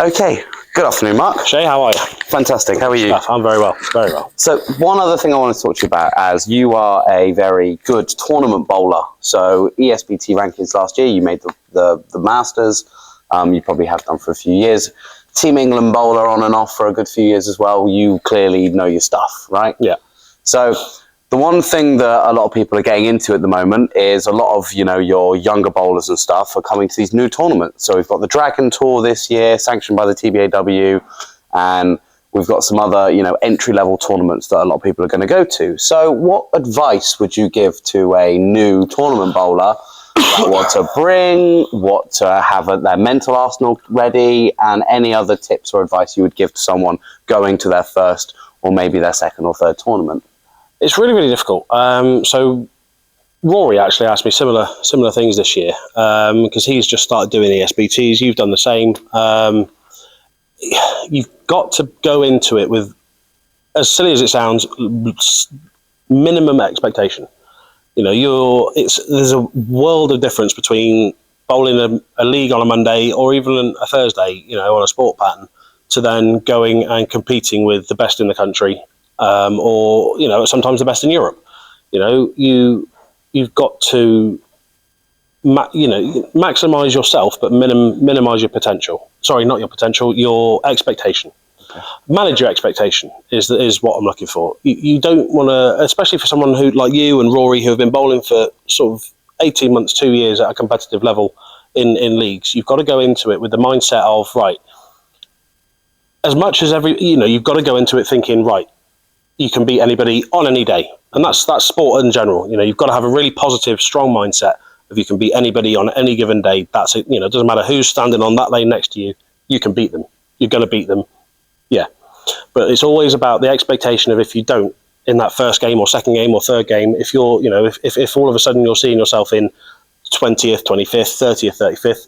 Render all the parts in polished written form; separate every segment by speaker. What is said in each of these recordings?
Speaker 1: Okay, good afternoon, Mark.
Speaker 2: Shay, how are you?
Speaker 1: Fantastic, how are you?
Speaker 2: I'm very well, very well.
Speaker 1: So one other thing I want to talk to you about, as you are a very good tournament bowler. So ESBT rankings last year, you made the Masters. You probably have done for a few years. Team England bowler on and off for a good few years as well. You clearly know your stuff, right?
Speaker 2: Yeah.
Speaker 1: So the one thing that a lot of people are getting into at the moment is a lot of, your younger bowlers and stuff are coming to these new tournaments. So we've got the Dragon Tour this year, sanctioned by the TBAW, and we've got some other, entry-level tournaments that a lot of people are going to go to. So what advice would you give to a new tournament bowler about what to bring, what to have their mental arsenal ready, and any other tips or advice you would give to someone going to their first or maybe their second or third tournament?
Speaker 2: It's really, really difficult. So Rory actually asked me similar things this year because he's just started doing ESBTs. You've done the same. You've got to go into it with, as silly as it sounds, minimum expectation. There's a world of difference between bowling a league on a Monday or even a Thursday, on a sport pattern, to then going and competing with the best in the country. Or sometimes the best in Europe. You've got to maximize yourself, but minimize your potential. Sorry, not your potential, your expectation. Okay. Manage your expectation is what I'm looking for. You don't want to, especially for someone who like you and Rory, who have been bowling for sort of 18 months, 2 years at a competitive level in leagues. You've got to go into it with the mindset of, right, as much as you've got to go into it thinking, right, you can beat anybody on any day. And that's sport in general. You've got to have a really positive, strong mindset if you can beat anybody on any given day. That's it. It doesn't matter who's standing on that lane next to you. You can beat them. You're going to beat them. Yeah. But it's always about the expectation of if you don't in that first game or second game or third game, if you're, if all of a sudden you're seeing yourself in 20th, 25th, 30th, 35th,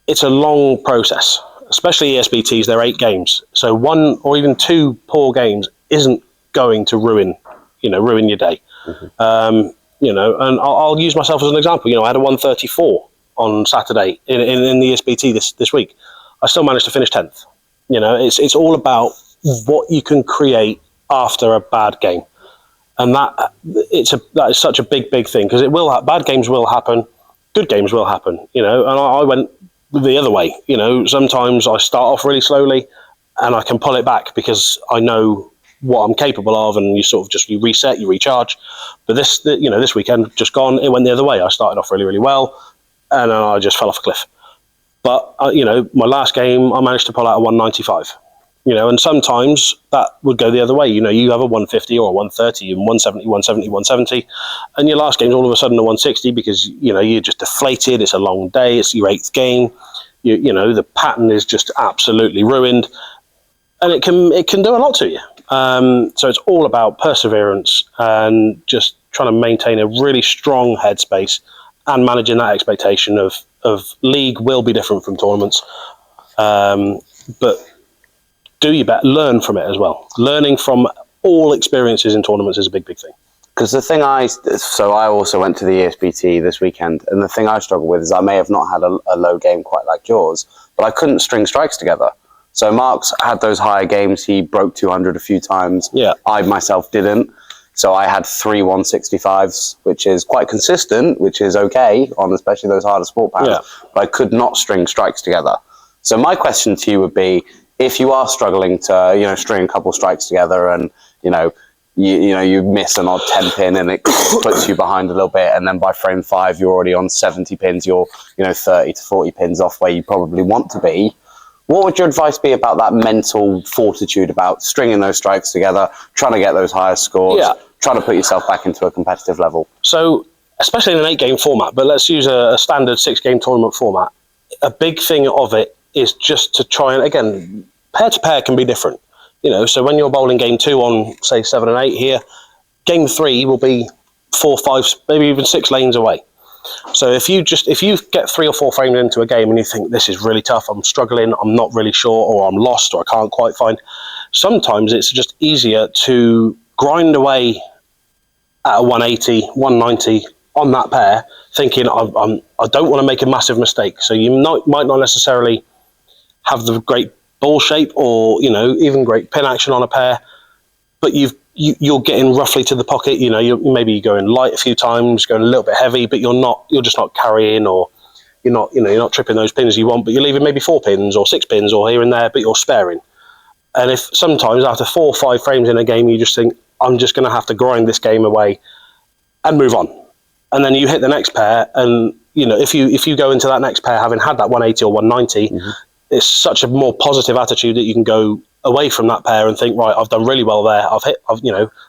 Speaker 2: it's a long process. Especially ESBTs, they're 8 games. So 1 or even 2 poor games isn't going to ruin your day. Mm-hmm. And I'll use myself as an example. I had a 134 on Saturday in the ESBT this week. I still managed to finish 10th. It's all about what you can create after a bad game. And that is such a big thing, because bad games will happen, good games will happen, and I went the other way. Sometimes I start off really slowly and I can pull it back because I know what I'm capable of, and you reset, you recharge. But this weekend just gone, it went the other way. I started off really, really well, and then I just fell off a cliff. But my last game I managed to pull out a 195. And sometimes that would go the other way. You have a 150 or a 130 and 170, 170, 170, and your last game's all of a sudden a 160 because you're just deflated. It's a long day. It's your 8th game. The pattern is just absolutely ruined, and it can do a lot to you. So it's all about perseverance and just trying to maintain a really strong headspace and managing that expectation of league will be different from tournaments, but do your best, learn from it as well. Learning from all experiences in tournaments is a big thing.
Speaker 1: Because the thing I also went to the ESBT this weekend, and the thing I struggle with is I may have not had a low game quite like yours, but I couldn't string strikes together. So Mark's had those higher games. He broke 200 a few times. Yeah. I myself didn't. So I had 3 165s, which is quite consistent, which is okay on especially those harder sport patterns. Yeah. But I could not string strikes together. So my question to you would be, if you are struggling to, string a couple strikes together, and you miss an odd 10 pin and it puts you behind a little bit, and then by frame 5 you're already on 70 pins, you're 30 to 40 pins off where you probably want to be. What would your advice be about that mental fortitude, about stringing those strikes together, trying to get those higher scores, trying to put yourself back into a competitive level? So, especially in an 8-game format, but let's use a standard 6-game tournament format. A big thing of it is just to try and, again, pair to pair can be different. So when you're bowling game 2 on, say, 7 and 8 here, game 3 will be 4, 5, maybe even 6 lanes away. So if you get 3 or 4 frames into a game and you think this is really tough, I'm struggling, I'm not really sure, or I'm lost, or I can't quite find, sometimes it's just easier to grind away at a 180, 190 on that pair, thinking I don't want to make a massive mistake. So you might not necessarily
Speaker 2: have the great ball shape or, even great pin action on a pair, but you're getting roughly to the pocket. Maybe you're going light a few times, going a little bit heavy, but you're just not carrying, or you're not tripping those pins you want, but you're leaving maybe 4 pins or 6 pins or here and there, but you're sparing. And if sometimes after 4 or 5 frames in a game, you just think, I'm just going to have to grind this game away and move on. And then you hit the next pair, and if you go into that next pair having had that 180 or 190, it's such a more positive attitude that you can go away from that pair and think, right, I've done really well there.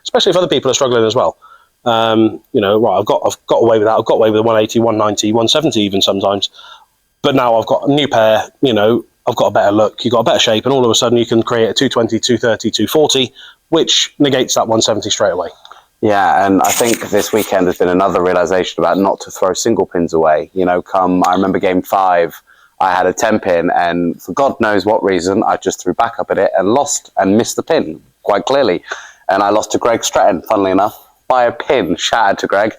Speaker 2: Especially if other people are struggling as well. Right, I've got away with that. I've got away with the 180, 190, 170 even sometimes. But now I've got a new pair, I've got a better look, you've got a better shape, and all of a sudden you can create a 220, 230, 240, which negates that 170 straight away.
Speaker 1: Yeah, and I think this weekend has been another realisation about not to throw single pins away. I remember game 5, I had a 10 pin, and for God knows what reason, I just threw back up at it and lost and missed the pin quite clearly. And I lost to Greg Stratton, funnily enough, by a pin, shattered to Greg.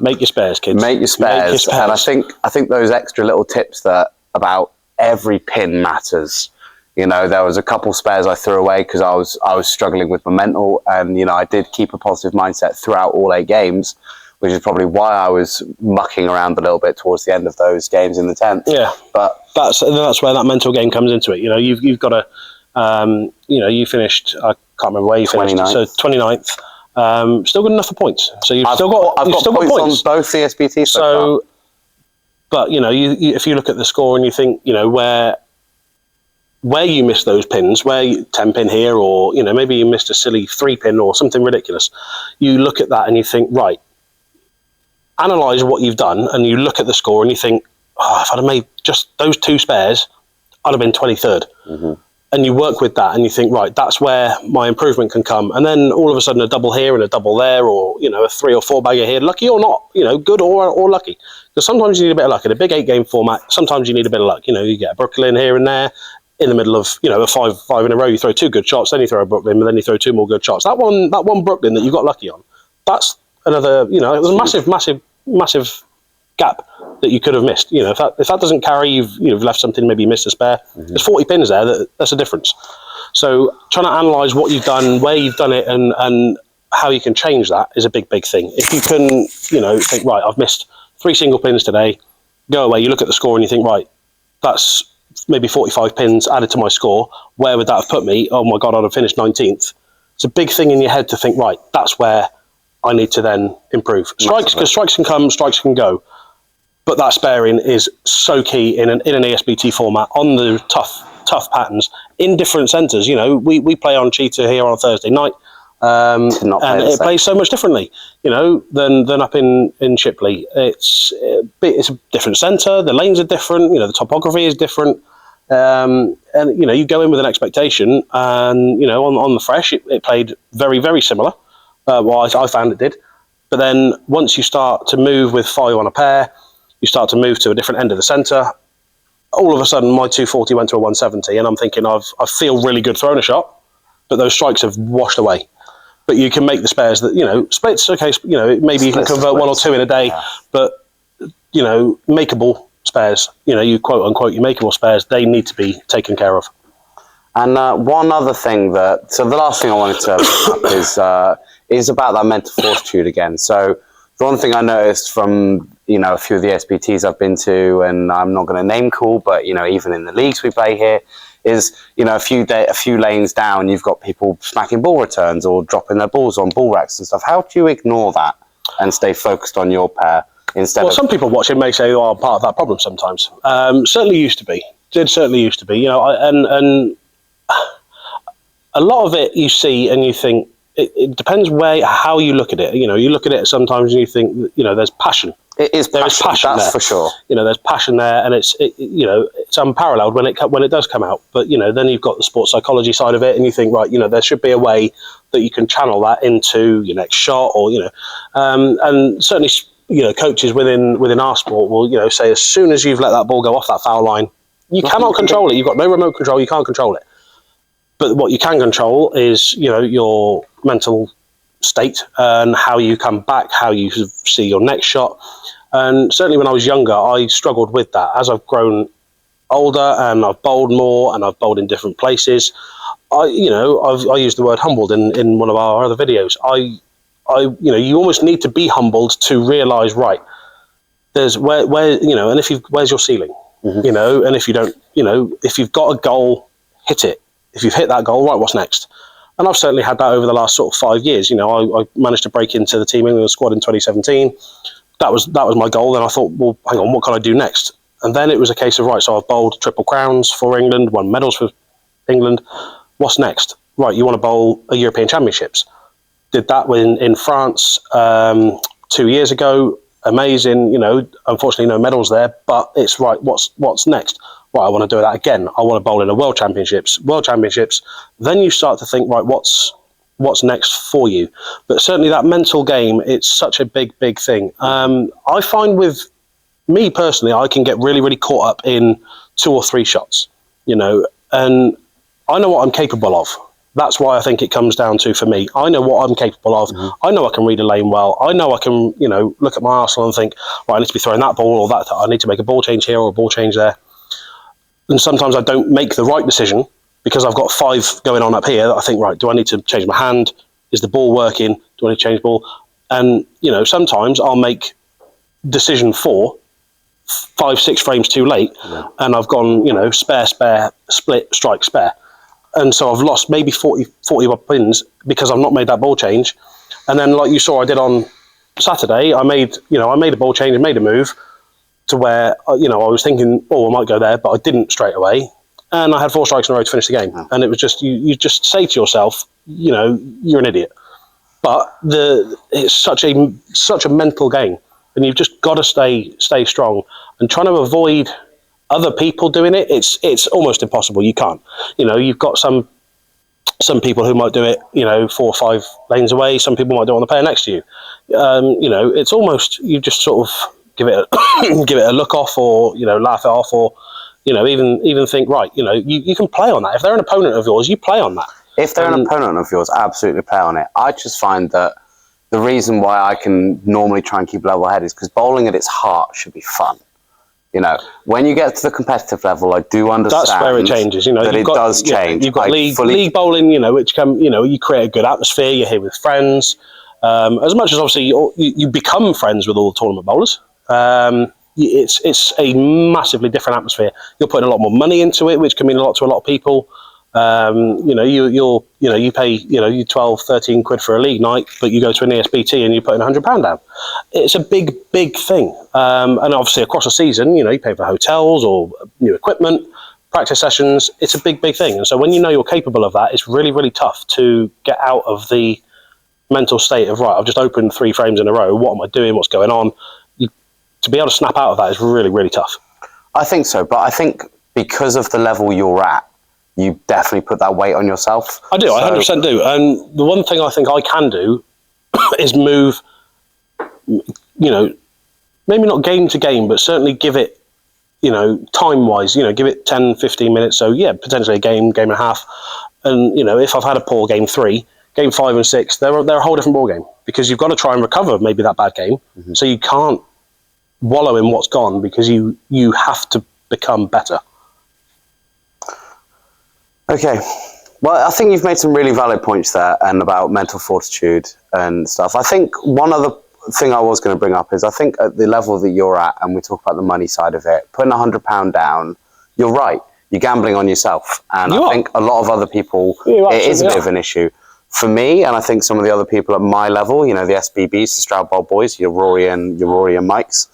Speaker 2: Make your spares, kids.
Speaker 1: Make your spares. And I think those extra little tips that about every pin matters. There was a couple spares I threw away because I was struggling with my mental, and I did keep a positive mindset throughout all 8 games, which is probably why I was mucking around a little bit towards the end of those games in the 10th.
Speaker 2: Yeah, but that's where that mental game comes into it. You've got to, you finished. I can't remember where you finished.
Speaker 1: 29th.
Speaker 2: So 29th. Still good enough for points. So
Speaker 1: I've got points on both the SPTs. So,
Speaker 2: but if you look at the score and you think, where you missed those pins, where 10 pin here, or maybe you missed a silly 3 pin or something ridiculous, you look at that and you think, right, analyze what you've done, and you look at the score and you think, if I'd have made just those 2 spares, I'd have been 23rd. And you work with that and you think, right, that's where my improvement can come. And then all of a sudden a double here and a double there, or a 3 or 4 bagger here, lucky or not, good or lucky. Because sometimes you need a bit of luck in a big 8-game format. Sometimes you need a bit of luck. You get a Brooklyn here and there in the middle of a 5 in a row. You throw 2 good shots, then you throw a Brooklyn, and then you throw 2 more good shots. That one Brooklyn that you got lucky on, that's another. It was a massive gap that you could have missed. If that doesn't carry, you've left something, maybe you missed a spare. There's 40 pins there. That's a difference. So trying to analyse what you've done, where you've done it, and how you can change that is a big thing. If you can, think, right, I've missed 3 single pins today. Go away. You look at the score and you think, right, that's maybe 45 pins added to my score. Where would that have put me? Oh my God, I'd have finished 19th. It's a big thing in your head to think, right, that's where I need to then improve. Strikes, because strikes can come, strikes can go. But that sparing is so key in an ESBT format on the tough patterns in different centres. We play on Cheetah here on Thursday night, and it plays so much differently, than up in Shipley. It's a different centre. The lanes are different. The topography is different. And you go in with an expectation, and on the fresh, it played very, very similar. I found it did. But then once you start to move with 5 on a pair, you start to move to a different end of the centre. All of a sudden, my 240 went to a 170, and I'm thinking I feel really good throwing a shot, but those strikes have washed away. But you can make the spares that, splits, okay, maybe you can convert 1 or 2 in a day, but, makeable spares, you quote unquote, your makeable spares, they need to be taken care of.
Speaker 1: And one other thing so the last thing I wanted to bring up is about that mental fortitude again. So the one thing I noticed from, a few of the SPTs I've been to, and I'm not going to name call, but, even in the leagues we play here, is, a few lanes down, you've got people smacking ball returns or dropping their balls on ball racks and stuff. How do you ignore that and stay focused on your pair instead of...
Speaker 2: some people watching may say, I'm part of that problem sometimes. Certainly used to be. Certainly used to be. And a lot of it you see and you think, it depends how you look at it. You look at it sometimes and you think, there's passion.
Speaker 1: It is passion, that's for sure.
Speaker 2: There's passion there, and it's unparalleled when it does come out. But then you've got the sports psychology side of it, and you think, right, there should be a way that you can channel that into your next shot, or and certainly coaches within our sport will say as soon as you've let that ball go off that foul line, you cannot control it. You've got no remote control. You can't control it. But what you can control is your mental state and how you come back, how you see your next shot. And certainly when I was younger, I struggled with that. As I've grown older and I've bowled more and I've bowled in different places, I used the word humbled in one of our other videos. You almost need to be humbled to realise, right, there's where and where's your ceiling, and if you don't, if you've got a goal, hit it. If you've hit that goal, right, what's next? And I've certainly had that over the last sort of 5 years. I managed to break into the Team England squad in 2017. That was my goal. Then I thought, well, hang on, what can I do next? And then it was a case of, right, so I've bowled triple crowns for England, won medals for England. What's next? Right, you want to bowl a European Championships. Did that in France 2 years ago. Amazing, unfortunately no medals there, but it's right, what's next? Right, I want to do that again. I want to bowl in a World Championships. Then you start to think, right, what's next for you? But certainly that mental game, it's such a big thing. I find with me personally, I can get really, really caught up in 2 or 3 shots, and I know what I'm capable of. That's why I think it comes down to, for me, I know what I'm capable of. I know I can read a lane well. I know I can, look at my arsenal and think, right, I need to be throwing that ball or that. I need to make a ball change here or a ball change there. And sometimes I don't make the right decision because I've got 5 going on up here that I think, right, do I need to change my hand? Is the ball working? Do I need to change ball? And, sometimes I'll make decision 4, 5, 6 frames too late, and I've gone, spare, split, strike, spare. And so I've lost maybe 40 odd pins because I've not made that ball change. And then, like you saw I did on Saturday, I made a ball change and made a move to where, I was thinking, I might go there, but I didn't straight away. And I had 4 strikes in a row to finish the game. And it was just, you just say to yourself, you're an idiot. But it's such a mental game. And you've just got to stay strong. And trying to avoid other people doing it, it's almost impossible. You can't. You've got some people who might do it, 4 or 5 lanes away. Some people might do it on the pair next to you. It's almost, you just sort of give it a look off, or laugh it off, or even think, right, you can play on that. If they're an opponent of yours, you play on that.
Speaker 1: If they're an opponent of yours, absolutely play on it. I just find that the reason why I can normally try and keep level head is because bowling at its heart should be fun. When you get to the competitive level, I do understand.
Speaker 2: That's where it changes. That
Speaker 1: it does change.
Speaker 2: You've got league bowling, which you create a good atmosphere. You're here with friends. As much as obviously you become friends with all the tournament bowlers. It's a massively different atmosphere. You're putting a lot more money into it, which can mean a lot to a lot of people. You pay you 12, 13 quid for a league night, but you go to an ESBT and you're putting £100 down. It's a big thing. And obviously across the season, you pay for hotels or new equipment, practice sessions. It's a big thing. And so when you know you're capable of that, it's really, really tough to get out of the mental state of, right, I've just opened 3 frames in a row. What am I doing? What's going on? To be able to snap out of that is really, really tough.
Speaker 1: I think so. But I think because of the level you're at, you definitely put that weight on yourself.
Speaker 2: I do, I 100% do. And the one thing I think I can do is move, maybe not game to game, but certainly give it, time-wise, give it 10, 15 minutes. So, yeah, potentially a game and a half. And, if I've had a poor game 3, game 5 and 6, they're a whole different ballgame because you've got to try and recover maybe that bad game. So you can't wallow in what's gone because you have to become better. Okay. Well, I think you've made some really valid points there and about mental fortitude and stuff. I think one other thing I was going to bring up is I think at the level that you're at, and we talk about the money side of it, putting £100 down, you're right. You're gambling on yourself. And I think a lot of other people, it is a bit of an issue. For me, and I think some of the other people at my level, the SBBs, the Stroud Bowl boys, your Rory and Mike's,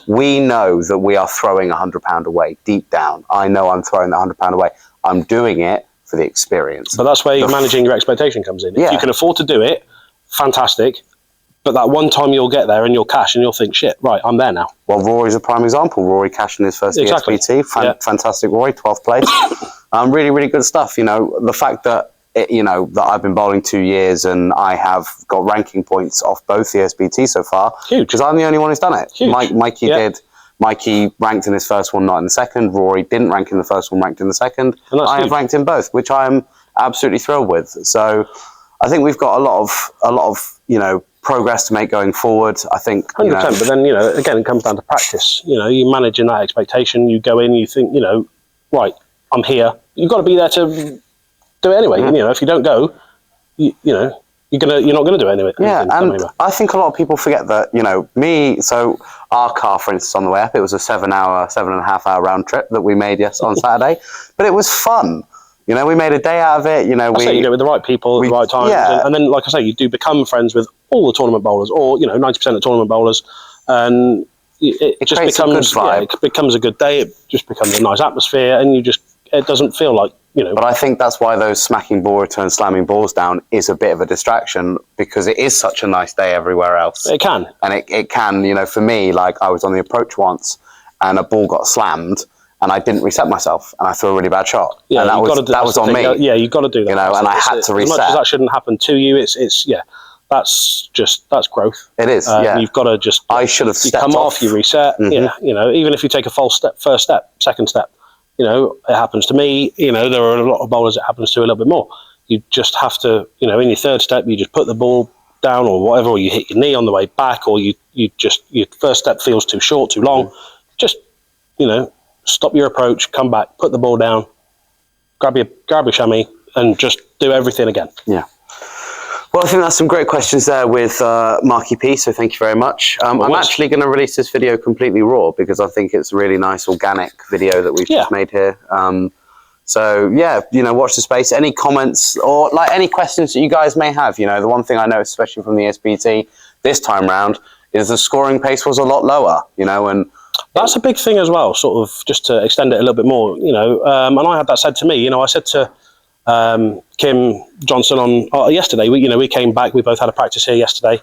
Speaker 2: we know that we are throwing £100 away deep down. I know I'm throwing that £100 away. I'm doing it for the experience. But that's where managing your expectation comes in. If you can afford to do it, fantastic. But that one time you'll get there and you'll cash and you'll think, shit, right, I'm there now.
Speaker 1: Well, Rory's a prime example. Rory cashing his first ESBT. Fantastic, Rory, 12th place. Really, really good stuff. The fact that, that I've been bowling 2 years and I have got ranking points off both the ESBT so far. Huge. Because I'm the only one who's done it.
Speaker 2: Huge.
Speaker 1: Mikey did. Mikey ranked in his first one, not in the second. Rory didn't rank in the first one, ranked in the second. I have ranked in both, which I am absolutely thrilled with. So I think we've got a lot of progress to make going forward. I think
Speaker 2: 100%. But then, again, it comes down to practice. You managing that expectation. You go in, you think, right, I'm here. You've got to be there to do it anyway. If you don't go, you're not gonna do it anyway.
Speaker 1: Yeah, and I think a lot of people forget that. So our car, for instance, on the way up, it was a 7.5 hour round trip that we made on Saturday, but it was fun. We made a day out of it.
Speaker 2: You do it with the right people at the right time, and then, like I say, you do become friends with all the tournament bowlers, or 90% of tournament bowlers, and it just becomes it becomes a good day. It just becomes a nice atmosphere, and it doesn't feel like.
Speaker 1: But I think that's why those smacking ball returns, slamming balls down is a bit of a distraction, because it is such a nice day everywhere else.
Speaker 2: It can.
Speaker 1: And it can, for me, like I was on the approach once and a ball got slammed and I didn't reset myself and I threw a really bad shot. Yeah, and that was on me.
Speaker 2: Yeah, you've got to do that.
Speaker 1: And I had to reset.
Speaker 2: As much as that shouldn't happen to you, that's growth.
Speaker 1: It is,
Speaker 2: You've got to just...
Speaker 1: I should have stepped
Speaker 2: come off, you reset. Mm-hmm. Even if you take a false step, first step, second step, it happens to me. There are a lot of bowlers it happens to a little bit more. You just have to, in your third step, you just put the ball down or whatever, or you hit your knee on the way back, or your first step feels too short, too long. Just, stop your approach, come back, put the ball down, grab your chamois, and just do everything again.
Speaker 1: Yeah. Well, I think that's some great questions there with Marky P, so thank you very much. I'm actually going to release this video completely raw because I think it's a really nice organic video that we've just made here. So yeah, watch the space. Any comments or any questions that you guys may have? The one thing I know, especially from the SBT this time round, is the scoring pace was a lot lower, and
Speaker 2: that's a big thing as well, sort of just to extend it a little bit more, and I had that said to me, I said to Kim Johnson on yesterday, we came back, we both had a practice here yesterday,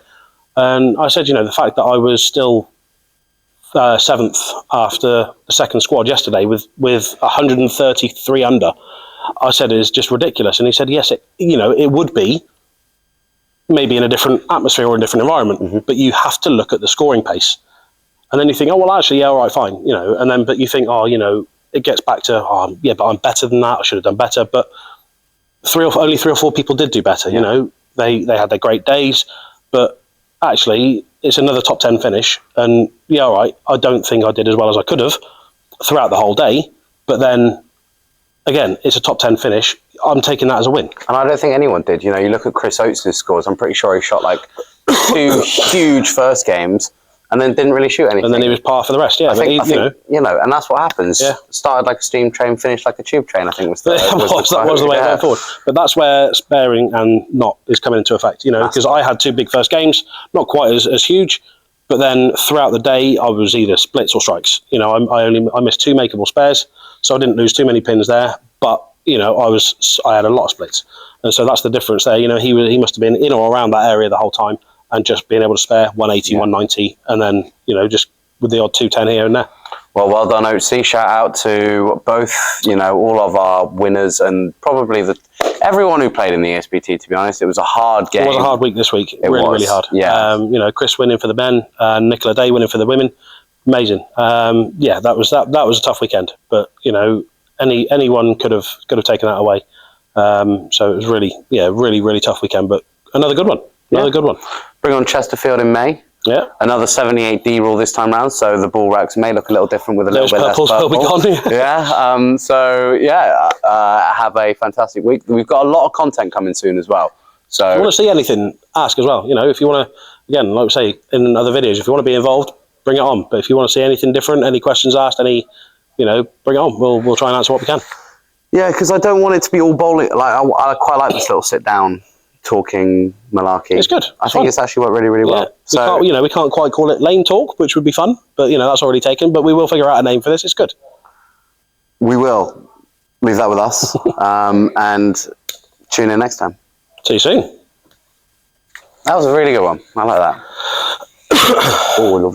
Speaker 2: and I said, the fact that I was still 7th after the second squad yesterday with 133 under, I said, is just ridiculous. And he said, yes, it would be maybe in a different atmosphere or a different environment, but you have to look at the scoring pace. And then you think, oh, well, actually, yeah, all right, fine, and then, but you think, it gets back to, but I'm better than that, I should have done better. But only three or four people did do better, they had their great days, but actually it's another top 10 finish, and all right, I don't think I did as well as I could have throughout the whole day, but then again, it's a top 10 finish. I'm taking that as a win. And
Speaker 1: I don't think anyone did. You look at Chris Oates' scores, I'm pretty sure he shot 2 huge first games and then didn't really shoot anything.
Speaker 2: And then he was par for the rest, I think,
Speaker 1: and that's what happens. Yeah. Started like a steam train, finished like a tube train, I think was the
Speaker 2: that was the way it went forward. But that's where sparing and not is coming into effect, because I had 2 big first games, not quite as huge, but then throughout the day, I was either splits or strikes. I missed 2 makeable spares, so I didn't lose too many pins there, but, I had a lot of splits. And so that's the difference there. He must have been in or around that area the whole time, and just being able to spare 180, 190, and then, just with the odd 210 here and there. Well done, Oatsy. Shout out to both, all of our winners and probably everyone who played in the SBT, to be honest. It was a hard game. It was a hard week this week. It was really hard. Yeah. Chris winning for the men, and Nicola Day winning for the women. Amazing. That was a tough weekend, but, anyone could have taken that away. So it was really tough weekend, but another good one. Another good one. Bring on Chesterfield in May. Yeah. Another 78D rule this time round, so the ball racks may look a little different with a little bit less purple. Will be gone. Have a fantastic week. We've got a lot of content coming soon as well. So if you want to see anything, ask as well. If you want to, again, like we say in other videos, if you want to be involved, bring it on. But if you want to see anything different, any questions asked, bring it on. We'll try and answer what we can. Yeah, because I don't want it to be all bowling. I quite like this little sit down talking malarkey. It's good. I think it's actually worked really, really well. So we can't quite call it lane talk, which would be fun, but that's already taken. But we will figure out a name for this. It's good. We will leave that with us, and tune in next time. See you soon. That was a really good one. I like that. Oh, lovely.